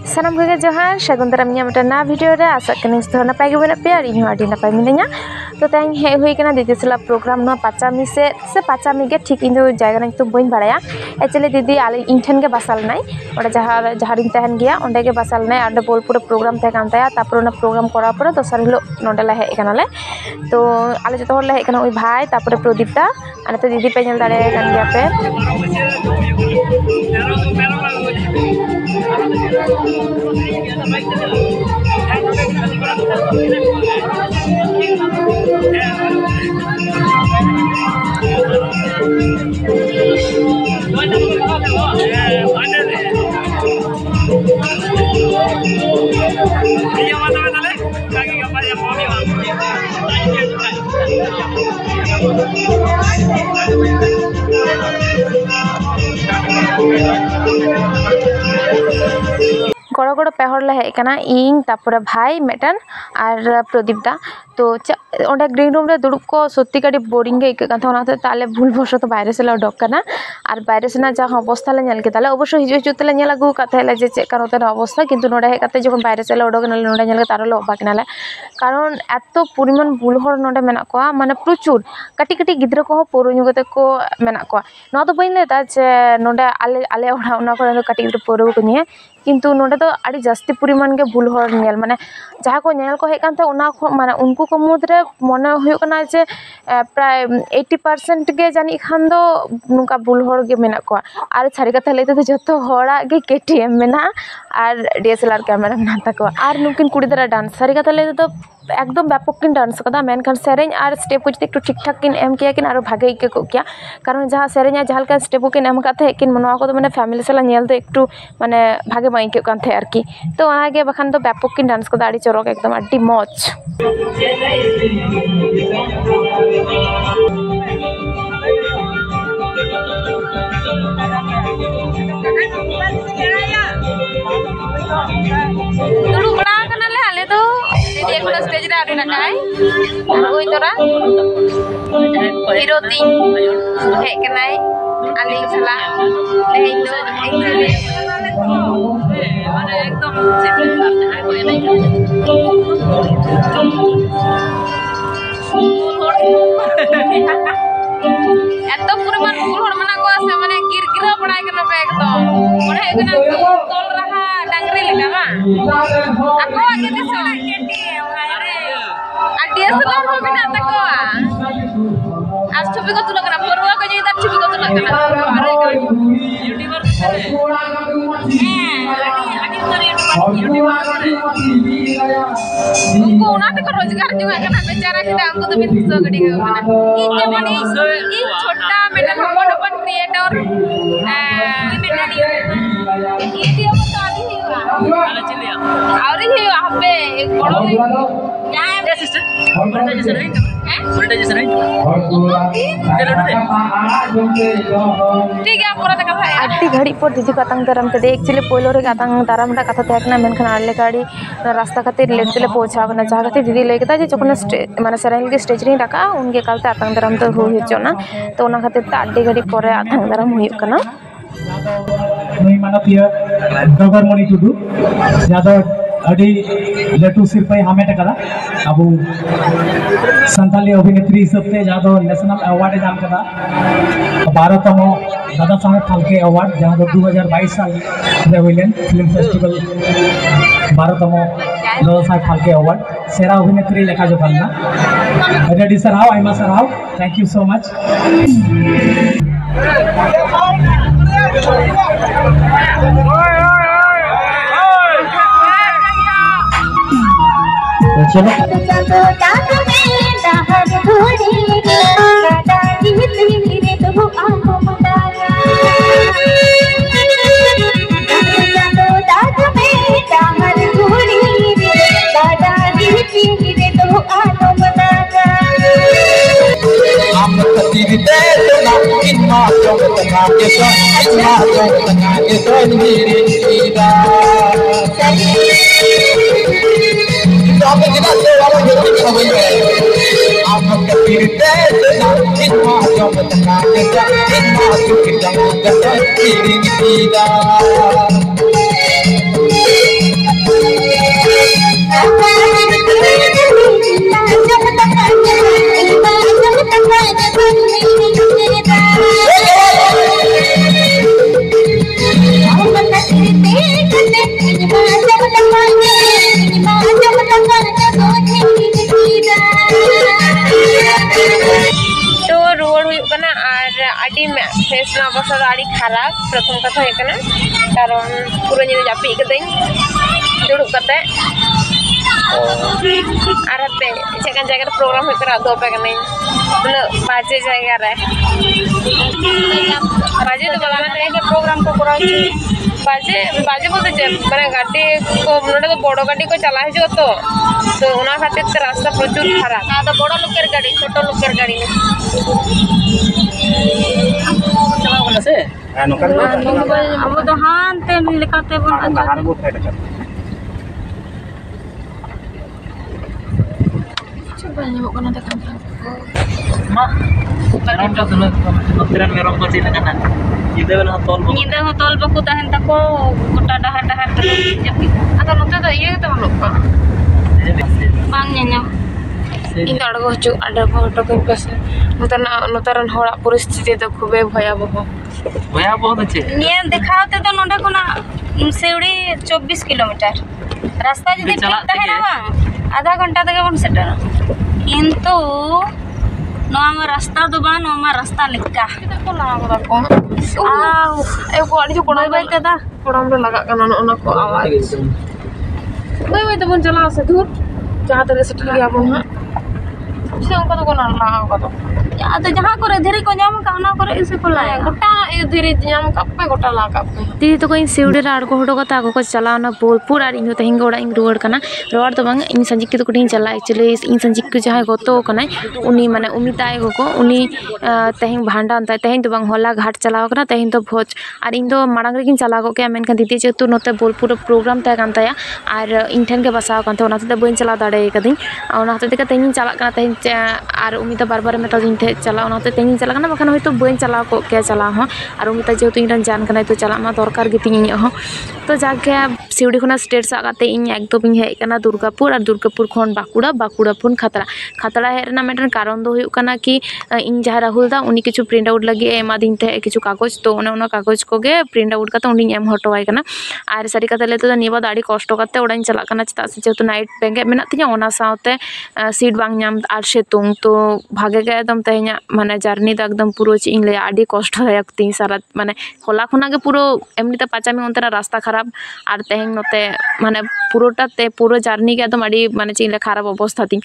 सानाम को जोहार सागुन दाराम ना वीडियो रे आशा करें जो नपाय बना पे और इन नपाय मिनाया तो तेज हेना दीदी सला प्रोग्राम ना पाचामी से पाचामी के ठीक इन जगह तो बी बाड़ा एक्चुअली दीदी आले इन ठेन के बासाल नाई और जहाँ तहन गया अंडे के बासाल नाई और बोलपुर प्रोग्राम तहन तापर प्रोग्राम करा पर दसार हिलो नोडे हेकनाले तो आले जो हर हेकना भाई तापर प्रदीपटा और तो दीदी पे नल दाड़े गया पे गड़ो गड़ो पेहर ले हेकना इन तापर भाई मेटन और प्रदीप दा तो ओंडे ग्रीन रूम रे दुड़ुब को सत्ती काटी बोरिंग गे ताले भूल बसत बाहर से उडोकना और बाहर से जहाँ अवस्था ले नेल केदाले अवश्य हिजु हिजु तेले नेल आगु काथाले जे चेक कानो तेन अवस्था किंतु नोडे हेकाते जखन बाहर से उडोकनाले नोडे नेल तारले अबाकनाले कारण एत परिमाण बुल हर नोडे मेना कोआ माने प्रचुर काटी काटी गिद्रा को पौर ᱧᱩ कते को मेना कोआ नो तो बइन लेदा जे नोडे आले आले ओडा ओना को काटी गिद्रा पौर को निये किंतु नोडे तो आड़ी जास्ती परिमाण के बुल हर नेल माने जहाँ को नेल को हेक कानते ओना माने उनको को मुद्रे मने हुयुग कना जे प्राय 80% के जानी खान दो नुका बुल हर के मेना कोआ आर छारी कथा लेते तो जतो हड़ा के केटीएम मेना और डीएसएलआर कैमरा मेना तको और नुकिन कुड़ी दरा डांस छारी कथा लेते तो एकदम व्यापक किन डांस कदा मेनखान सेरेंज और स्टेप को एक ठीक ठाक किन एम किया किन और भागे इके को किया कारण जहाँ सेरेंज जहाँ का स्टेप किन एम काथे किन मनवा को तो माने फैमिली सला नेल तो एकटू माने भागे बाई के कान थे आरकी तो आगे बखान तो व्यापक किन डांस कदा आड़ी चरक एकदम आड़ी मौज दुड़ू बड़ा कनाले हाले तो एक बड़ा स्टेज रे आड़ी नकाय ओई तोरा हीरो तीन हे कनाय आली सला ले दो एक्चुअली माने एकदम जहां को नहीं एतो परिमाण फूल हर मना को आसे माने गिरगिरा पड़ाय के पे एकदम माने एकना तोल रहा डांगरी लेका बा आको आगे दे सोला केटी रे आडीएसएलआर हो बिना तको आज छवि को तुलक ना परवा को जे छवि को तुलक ना अरे यूट्यूबर उनको उना तक रोजगार जो है ना बेचारा के हमको तो भी सो गड़ी है इन जमाने इन छोटा मेटन अपन क्रिएटर ये दिया तो आदि ही हुआ और ही हबे एक बड़ो क्या सिस्टर मोनेटाइजेशन है मोनेटाइजेशन है ठीक है पूरा तक भाई आटी घड़ी पर दीदी को आतंग दाराम ते एक्चुअली पोलो रे आतंग दाराम टा कथा तहकना मेनखान आले गाड़ी रास्ता खातिर लेट तेले पहुंचावना जहाँ खातिर दीदी लय केदा जे जखन माने सेरेंज के स्टेज रे डाका उनके कालते आतंग दाराम तो हुई होचना तो ओना खातिर आटी घड़ी पर आतंग दाराम हुई कना नई मानतीय डगर मणि टुडू जादो अडी लटू सिरपाई हामेट कदा अब संताली अभिनेत्री हिसाबते जादो नेशनल अवार्ड नाम कदा 12तम दादा साहेब फाल्के अवार्ड जहाँ 2022 साल रे हुइलेन film festival 12तम Dada Saheb Phalke award सेरा अभिनेत्री लेखा जो करना ready sir how Aima sir how thank you so much चलो I'm অবস্থা আড়ি খারাপ প্রথম কথা এখানে কারণ পুরো নিয়ে জাপি কদিন দুড়ুব কাতে আর হাতে সেখান জায়গার প্রোগ্রাম হয়ে করে আদৌ পেয়ে নেই বাজে জায়গায় বাজে তো মানে প্রোগ্রাম को করা হচ্ছে বাজে বাজে বলতে যে মানে গাড়ি को নোটা তো বড় গাড়ি को চালা হয়েছে তো তো ওনা খাতির তো রাস্তা প্রচুর খারাপ না তো বড় লোকের গাড়ি ছোট লোকের গাড়ি না চালাও বলে সে নকার अब तो हां ते लेकाते बोल बाहर वो फेट कर coba nyamuk kena tekan मा meron ka sunod notran meron ko sila kana ida wala tol नींद हो तोल बकु तहन तको गोटा डहार डहार तक जपी atau nanti tuh iya kita lupa बांग nyanyam ini ada gocu ada foto ke pasar nutaran horak परिस्थिति तो खूबे भयावह बहुत अच्छे निया देखाते तो नोडा कोना सेवड़ी 24 किलोमीटर रास्ता जदि ठीक तहना बांग आधा घंटा तक बन सेटर किंतु नोमा रास्ता दो बा नोमा रास्ता लेका kita kok lama ko ko ada juga bye bye दादा orang udah lagak kan anak ko awas baik itu pun jelas itu jahat dari setelah apa ha sih orang kata ko nala kata या तो जहां करे धीरे को जाम काना करे इसे को लाया गोटा ये धीरे nyam kape गोटा ला kape दी तो कोई सिवड़े राड़ को हटो कता को चलाना बोलपुर और इन तेहिंग गोड़ा इन रुवाड़ कना रोड तो बांग इन संजिक तो कुटिंग चला एक्चुअली इन संजिक को जहां गोतो कना उनी माने उमिताय को उनी तेहिंग भांडान ता तेहिंग तो बांग होला घाट चलाव कना तेहिंग तो भोज और इन तो मांग रे किन चला को के मेन kan दिते जेतु नोते बोलपुर प्रोग्राम ता कान ताया और इन ठेन के बसाव कान तो ओना ते बइन चला दाड़े कदिन ओना ते का तेहिंग चला कना तेहिंग और उमिता बार बार मेता दिन थे चला ओना ते तेहिंग चला कना बखान होय तो बइन चला को के चला हो और उमिता जेतु इन जान कना तो चला मा दरकार गितिኝ हो तो जाके सिवड़ी खना स्टेट सागाते इन एकदम इन हेज कना दुर्गापुर और दुर्गापुर खन बाकुड़ा बाकुड़ा फोन खतरा खतरा हेरना मेटन कारण दो हुयुक कना कि इन जहाँ राहुल दा उनी किछु प्रिंट आउट लगी एमा दिन थे किछु कागज तो ओना कागज को गे प्रिंट आउट काते उनी एम हटवाय कना और सारी कथा लेते तो निबा दाड़ी कष्ट काते ओडाइन चला कना चता से जेतु नाइट बेंगे मेना तिया ओना साउते सीट बांग नाम और सेतुंग तो भागे गे एकदम तेहኛ माने जर्नी दा एकदम पुरो ची इन ले आडी कष्ट दायक तीन सारा माने होला खुना के पुरो एमनिते पाचामी ओनते रास्ता खराब और तेहñ नोते माने पुरोटा ते पुरो जर्नी के एकदम आडी माने ची खराब अवस्था तीन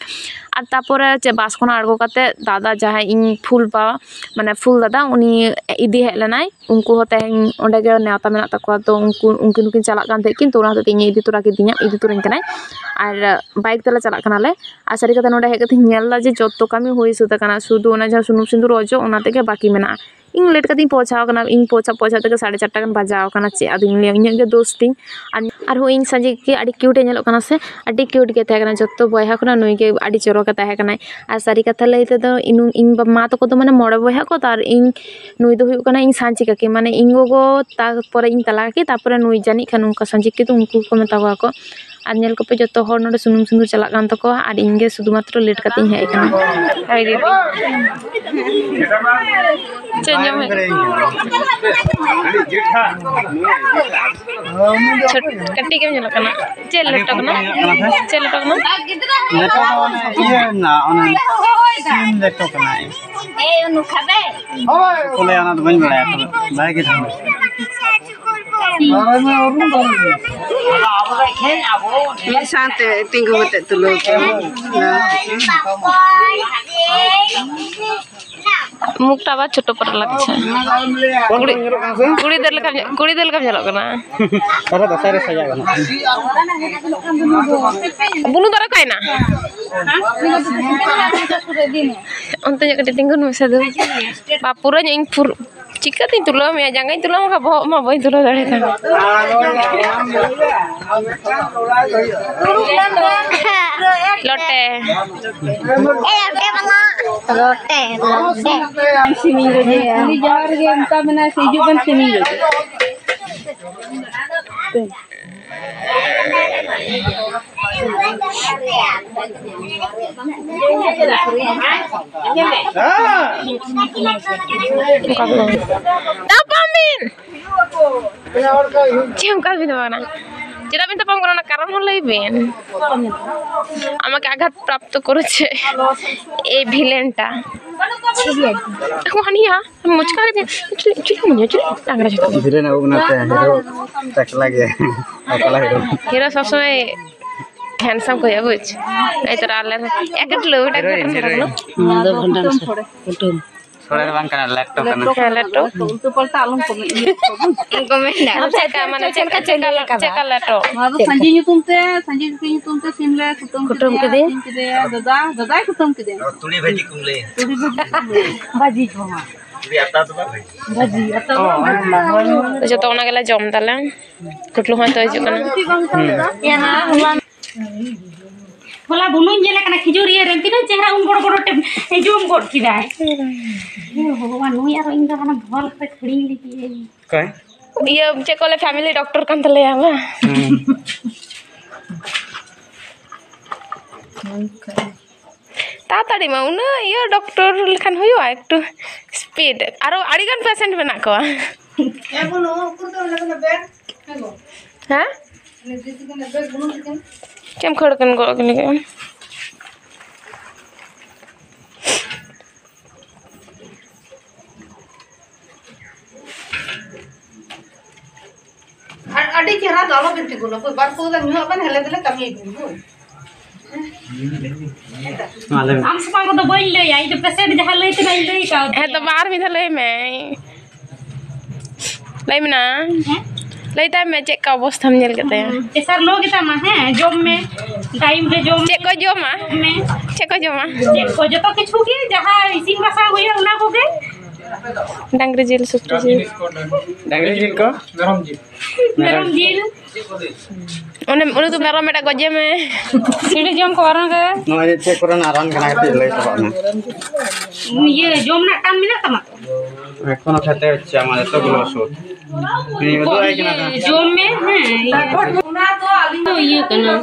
और तारपरे चे बास खना आड़गो काते दादा जहाँ इन फुल बा माने फुल दादा उनी इदी हेज लेनाय उनको तेहñ ओंडे गे नेवता मेना तकवा तो उनकिन चला कान थे किंतु ओना ते इदी तोरा किदिया इदी तोराñ कनाय और बाइक तेला चला कनाले और सारी कथा नोडे हेज कते नेलला जे जत्तो कामी होई सुदा कना शुधु ओना जहाँ सुनुम सिंदूर अजो ओना तेगे बाकी मेना इन लेट कती पहुँचाव कना इन पहुँचा तक 4:30 गान बजाव कना चे आदि इन गे दोस्त तीन और हो इन संजे के आडी क्यूट एनल कना से आडी क्यूट के तहे कना जत्तो बयहा खना नुई के आडी चोरो के तहे कना और सारी कथा लईते तो इन मा तो को माने मोड़े बयहा को तार इन नुई दो हुयुक कना इन सांची काकी माने इन गोगो तारपरे इन तला काकी तारपरे नुई जानी खान उनका संजे के तो उनको को मेतावा को और नेल को पे जत्तो हर नोडे सुनुम सिंदूर चला कान तको और इनगे शुधुमात्र लेट कती हेज कना हाय दीदी चेंजम है कट्टी के जला कना चेल लटक ना ये ना ओना सीन लेटो कना ए नु खाबे कोले आना तो बन बड़ा है बाय के था ये शांत टिंगो मत तुलो मुखटा बा छोटो पर लागছে कुड़ी देर लगा जला कना अरे दसारे सजा गना बुनु दरा कायना onte nya kete tinggun mesa do papura nya ing pur चिका तीन तुलो में जंगाई तुलो में कब माँ वही तुलो दड़े था लोटे रोटे सिमी रोजे अभी जार के उनका बना सीजू बन सिमी रोजे Dapamin. Cium kami tu mana? যেটা আমি তাপাম করো না কারণ হলেইবেন আমাকে আঘাত প্রাপ্ত করেছে এই ভিলেনটা হানিয়া মুচকা টাঙ্গরা ভিলেন ও बनाते हैं हीरो टकला गया टकला हीरो হিরো সবসময় হ্যান্ডসাম কইয়া বুঝ এই তো আল্লাহ একটা লোটা কাটলো थोड़ा बांग करना लैपटॉप करना হ্যাঁ লেটো Itu palta alung komen. komen na ceka mana ceka leto Sanji nyutum te simle kutum kede. Dada kutum kede. तुड़ी भाजी कुमले Baji joma. तुड़ी आता तो भाई Baji atau তো যত ওনা গেলা জম তালে কুটলু হয়তো হইছে কেন ya na hulan. Hola bunun jela kana khijuri ren tina chehra un boro boro te jom god kidai. Bhagwan nu yar inga kana bhol pe khड़ी liki. काय ये चेक वाले family doctor kan tale ama तातड़ी मा उना ये doctor लेखान हुआ एकटू speed आरो आड़ीगान patient मेना को हाँ केम खड़कन गो कने Ada cara kalau binti gula, baru pulang nyu apa nih hele kami ibu. Am semang ko to boil le ai to patient jaha le tina le ka. है तो बाहर भी थले मैं लाई में ना लाई ता मैं चेक का अवस्था में चल गते हैं Sir lo kita mah job में time पे job चेक को जो मां में चेक को जो मां check ko joto kichu ge jaha isin basa hoya una ko ge डंगरी जेल सुप्री जेल डांगरी जिल को merom jil उन्हें तो मेरा मेरा गजे में sidi jom ko orang ge नो ये चेक करन आराम करना के लई तो ना ye jom nak kan mina tama এখনো খেতে হচ্ছে আমাদের তো গুলো ওষুধ এই তো আই কিনা jom में तो ये करना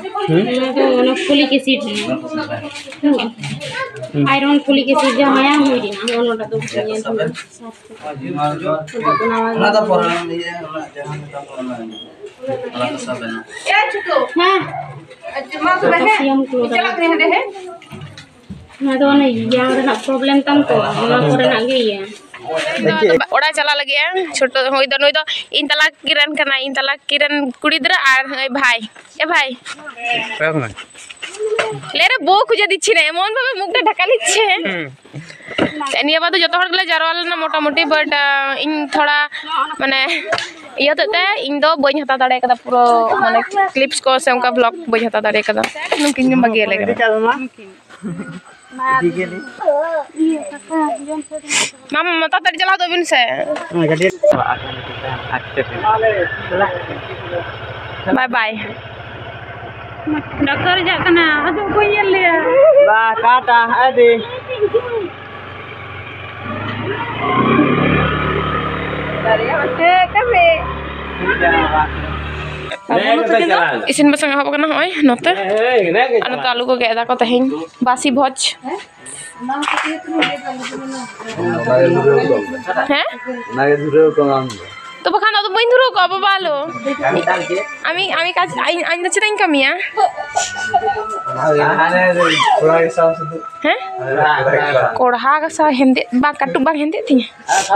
तो folic acid iron folic acid जहाँ आया हुई है ना वो लोटा तो ना तो प्रॉब्लम नहीं है जहां का प्रॉब्लम है सब है ना हाँ पोटेशियम क्लोराइड ना तो नहीं यार ना प्रॉब्लम तम को ना पूरा ना गई है ओड़ा चला लगे छोटो होई दो इन तलाक किरण करना इन तलाक किरण कुड़ी दरा आर भाई ए भाई ले रे बो खुजा दिछि रे मन भाबे मुखटा ढका लिछे एनिया बात जतो हर गले जारवाल ना मोटा मोटी बट इन थोड़ा माने इया तते इन दो बई हता दाड़े कदा पूरा माने क्लिप्स को से उनका ब्लॉग बई हता दाड़े कदा नुकिन बगे ले मामा मता तड़ी चला दो बिन से गाड़ी बाय बाय डॉक्टर जाकना अदो कोई ले बा काटा आदि इसिन बसंग हब कना होय नते अन तो आलू को गेदा को तहिन बासी भोज हैं ना दुरो को नाम तो बखाना तो बइन धुरो को बालो আমি কাজ আইন দছে তাই কামিয়া थोड़ा हिसाब से हैं कोढ़ा का सा हिंदे बा कटु बा हिंदे थी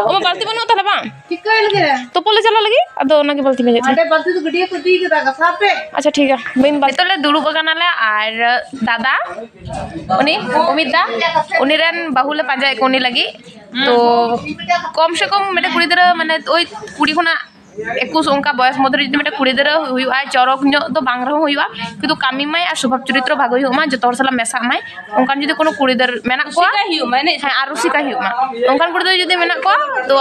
ओ बाल्टी बनो तले बा Chikel ge. तो पोले चला लगी अदो ना के बाल्टी में जेते Ada bantu tu gede ko di kita ka sape. अच्छा ठीक है बइन बाल्टी तले दुरु बगानाले आर दादा उनी अमिता उनी रन बाहुले पांजा कोनी लगी तो कम से कम मेरे कुड़ी दरा माने ओई कुड़ी खुना 21 उनका बयस मध्य जो मेटे कुड़ी दरा हुआ चरक तो बांग रहो हुआ किंतु कामी माय और स्वभाव चरित्र भाग हुआ जो सला मेसा माय उनकान जो कोनो कुड़ी दर मेना को माने आरो सिका हुआ उनकान कुड़ी दर जो मेना को तो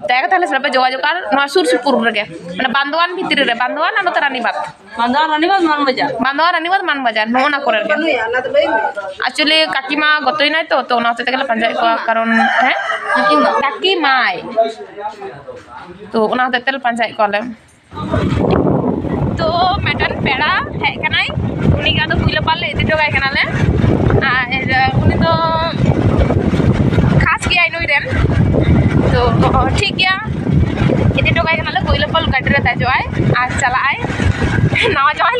तय ताले सलपे जोगाजोग आर नोआ सुर सुपुर रगे माने बांदवान भितर रे बांदवान आनो रानीबाद बांदवान मान बाजार नोना करे रे Ana tu bayi. एक्चुअली काकीमा गतई नाय तो ओना होते गले पंजाय को कारण है काकी माय तो ओना होते तेल पंजाय को ले तो मेटन पेड़ा है कनाय उनी का तो कुइला पाले इति तो गाय कनाले उनी तो खास किया इनोई रेन तो ठीक गया इति तो गाय कनाले कुइला पाल गाड़ी रे ताजो आय आज चला आय नावा जवान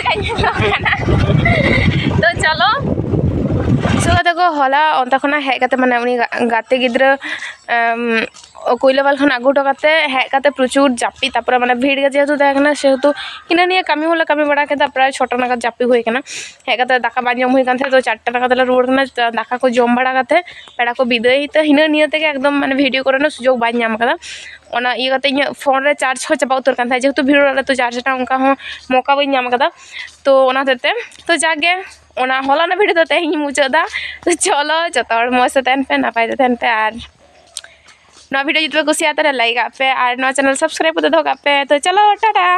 तो चलो सुगा तक हला अंत खना हेज कते माने उनी गाते गिद्रा कोयलाबाल खन आगू टोकाते हेज कते प्रचुर जापी तापर माने भीड़ गे जेहेतु तहना सेहेतु हिना निये कमी होला कमी बड़ा केदा प्राय 6टा नागाद जापी हुई कना हेज कते दाका बा जम हुई कान थे तो 4टा नागाद ले रुवाड़ कना दाका को जम बड़ा कते पेड़ा को बिदाय तो हिना निये तेगे एकदम माने वीडियो करने सुजोग बाय नाम कदा ओना इया कते इया फोन रे चार्ज हो चाबा उतर कान था जेहेतु भीड़ वाला तो चार्जटा उनका हो मौका बाय नाम कदा तो ओना तेते तो जागे ओना होला ना वीडियो तो तेही मुचादा तो चलो जतो मौज से तहन पे नापाय तहन पे आर ना वीडियो जुतबे कुसिया लाइक आपे और ना चैनल सब्सक्राइब कर दो पे तो चलो टाटा।